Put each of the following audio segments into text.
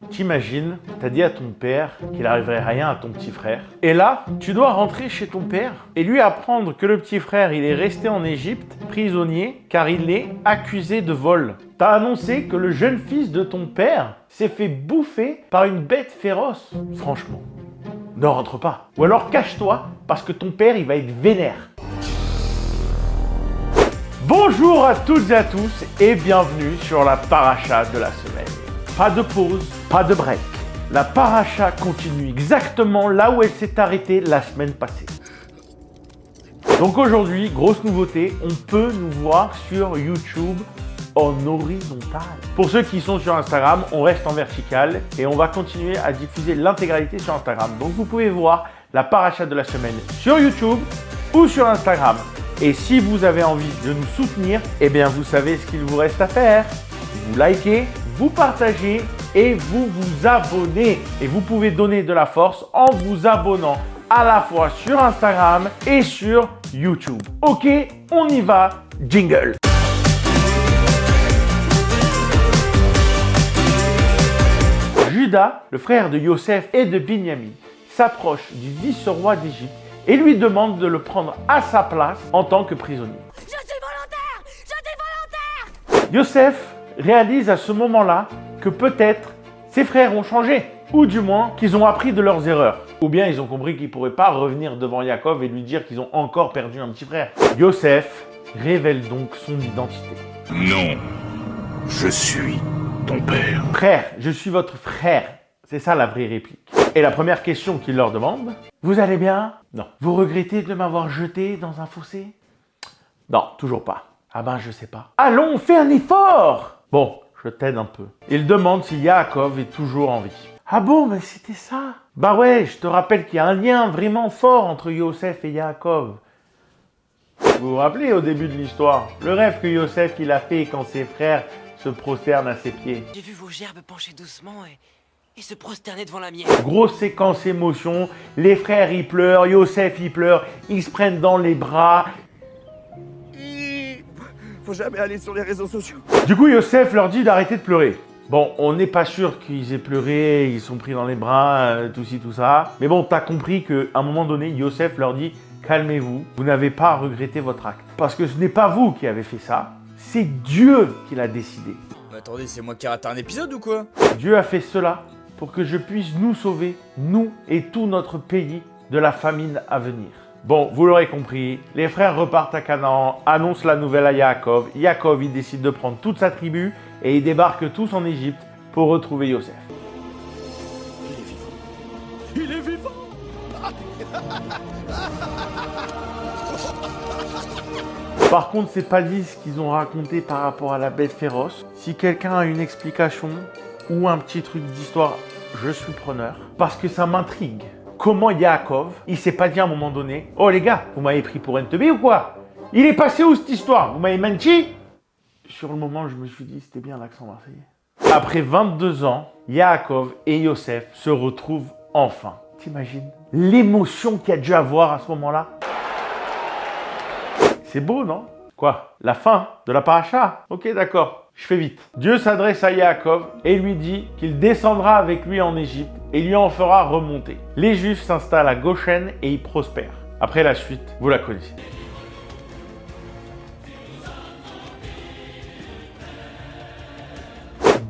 T'imagines, t'as dit à ton père qu'il arriverait rien à ton petit frère. Et là, tu dois rentrer chez ton père et lui apprendre que le petit frère, il est resté en Égypte, prisonnier, car il est accusé de vol. T'as annoncé que le jeune fils de ton père s'est fait bouffer par une bête féroce. Franchement, ne rentre pas. Ou alors cache-toi, parce que ton père, il va être vénère. Bonjour à toutes et à tous et bienvenue sur la paracha de la semaine. Pas de pause, pas de break. La paracha continue exactement là où elle s'est arrêtée la semaine passée. Donc aujourd'hui, grosse nouveauté, on peut nous voir sur YouTube en horizontal. Pour ceux qui sont sur Instagram, on reste en vertical et on va continuer à diffuser l'intégralité sur Instagram. Donc vous pouvez voir la paracha de la semaine sur YouTube ou sur Instagram. Et si vous avez envie de nous soutenir, eh bien vous savez ce qu'il vous reste à faire. Vous likez, vous partagez et vous vous abonnez. Et vous pouvez donner de la force en vous abonnant à la fois sur Instagram et sur YouTube. Ok, on y va, jingle. Judas, le frère de Yosef et de Binyamin, s'approche du vice-roi d'Égypte et lui demande de le prendre à sa place en tant que prisonnier. Je suis volontaire! Je suis volontaire! Yosef réalise à ce moment-là que peut-être ses frères ont changé, ou du moins qu'ils ont appris de leurs erreurs. Ou bien ils ont compris qu'ils ne pourraient pas revenir devant Yaakov et lui dire qu'ils ont encore perdu un petit frère. Yosef révèle donc son identité. Non, je suis ton père. Frère, je suis votre frère. C'est ça la vraie réplique. Et la première question qu'il leur demande, vous allez bien? Non. Vous regrettez de m'avoir jeté dans un fossé? Non, toujours pas. Ah ben je sais pas. Allons, fais un effort! Bon, je t'aide un peu. Il demande si Yaakov est toujours en vie. Ah bon, mais c'était ça? Bah ouais, je te rappelle qu'il y a un lien vraiment fort entre Yosef et Yaakov. Vous vous rappelez au début de l'histoire, le rêve que Yosef il a fait quand ses frères se prosternent à ses pieds. J'ai vu vos gerbes pencher doucement et se prosterner devant la mienne. Grosse séquence émotion, les frères y pleurent, Yosef y pleure, ils se prennent dans les bras. Faut jamais aller sur les réseaux sociaux. Du coup, Yosef leur dit d'arrêter de pleurer. Bon, on n'est pas sûr qu'ils aient pleuré, ils sont pris dans les bras, tout ci, tout ça. Mais bon, t'as compris qu'à un moment donné, Yosef leur dit « Calmez-vous, vous n'avez pas à regretter votre acte. Parce que ce n'est pas vous qui avez fait ça, c'est Dieu qui l'a décidé. Mais attendez, c'est moi qui ai raté un épisode ou quoi? Dieu a fait cela pour que je puisse nous sauver, nous et tout notre pays, de la famine à venir. » Bon, vous l'aurez compris, les frères repartent à Canaan, annoncent la nouvelle à Yaakov. Yaakov, il décide de prendre toute sa tribu et ils débarquent tous en Égypte pour retrouver Yosef. Il est vivant. Par contre, c'est pas dit ce qu'ils ont raconté par rapport à la bête féroce. Si quelqu'un a une explication ou un petit truc d'histoire, je suis preneur. Parce que ça m'intrigue. Comment Yaakov, il s'est pas dit à un moment donné « Oh les gars, vous m'avez pris pour un teubé ou quoi? Il est passé où cette histoire? Vous m'avez menti ?» Sur le moment, je me suis dit « C'était bien l'accent marseillais. » Après 22 ans, Yaakov et Yosef se retrouvent enfin. T'imagines l'émotion qu'il y a dû avoir à ce moment-là? C'est beau, non? Quoi? La fin de la paracha? Ok, d'accord. Je fais vite. Dieu s'adresse à Yaakov et lui dit qu'il descendra avec lui en Égypte et lui en fera remonter. Les Juifs s'installent à Goshen et y prospèrent. Après la suite, vous la connaissez.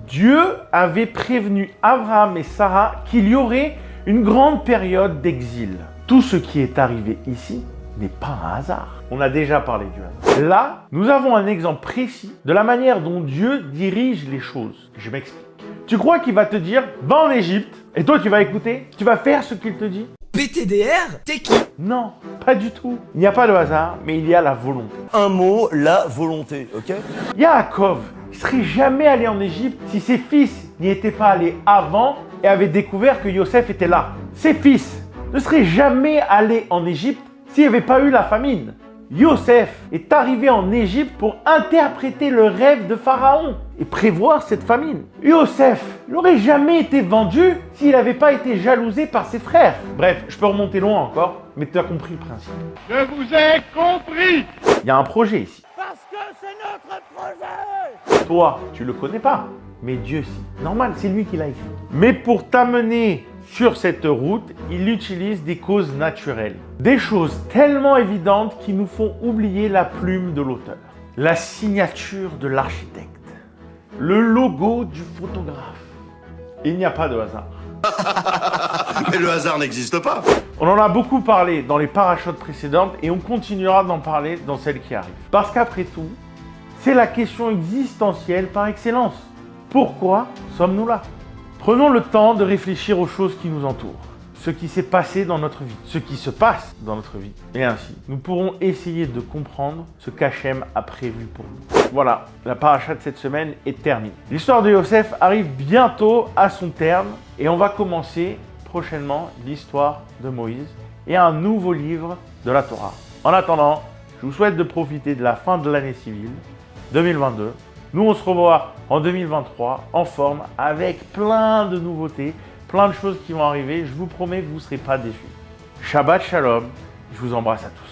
Dieu avait prévenu Abraham et Sarah qu'il y aurait une grande période d'exil. Tout ce qui est arrivé ici n'est pas un hasard. On a déjà parlé du hasard. Là, nous avons un exemple précis de la manière dont Dieu dirige les choses. Je m'explique. Tu crois qu'il va te dire « Va en Égypte » et toi tu vas écouter? Tu vas faire ce qu'il te dit? PTDR? T'es qui? Non, pas du tout. Il n'y a pas de hasard, mais il y a la volonté. Un mot, la volonté, ok? Yaakov, il ne serait jamais allé en Égypte si ses fils n'y étaient pas allés avant et avaient découvert que Yosef était là. Ses fils ne seraient jamais allés en Égypte s'il n'y avait pas eu la famine. Yosef est arrivé en Égypte pour interpréter le rêve de Pharaon et prévoir cette famine. Yosef n'aurait jamais été vendu s'il n'avait pas été jalousé par ses frères. Bref, je peux remonter loin encore, mais tu as compris le principe. Je vous ai compris. Il y a un projet ici. Parce que c'est notre projet! Toi, tu le connais pas. mais Dieu si. Normal, c'est lui qui l'a écrit. Mais pour t'amener sur cette route, il utilise des causes naturelles. Des choses tellement évidentes qui nous font oublier la plume de l'auteur, la signature de l'architecte, le logo du photographe. Il n'y a pas de hasard. Mais le hasard n'existe pas. On en a beaucoup parlé dans les parachutes précédentes et on continuera d'en parler dans celles qui arrivent. Parce qu'après tout, c'est la question existentielle par excellence. Pourquoi sommes-nous là? Prenons le temps de réfléchir aux choses qui nous entourent, ce qui s'est passé dans notre vie, ce qui se passe dans notre vie. Et ainsi, nous pourrons essayer de comprendre ce qu'Hachem a prévu pour nous. Voilà, la paracha de cette semaine est terminée. L'histoire de Yosef arrive bientôt à son terme et on va commencer prochainement l'histoire de Moïse et un nouveau livre de la Torah. En attendant, je vous souhaite de profiter de la fin de l'année civile 2022. Nous, on se revoit en 2023 en forme avec plein de nouveautés, plein de choses qui vont arriver. Je vous promets que vous ne serez pas déçus. Shabbat Shalom, je vous embrasse à tous.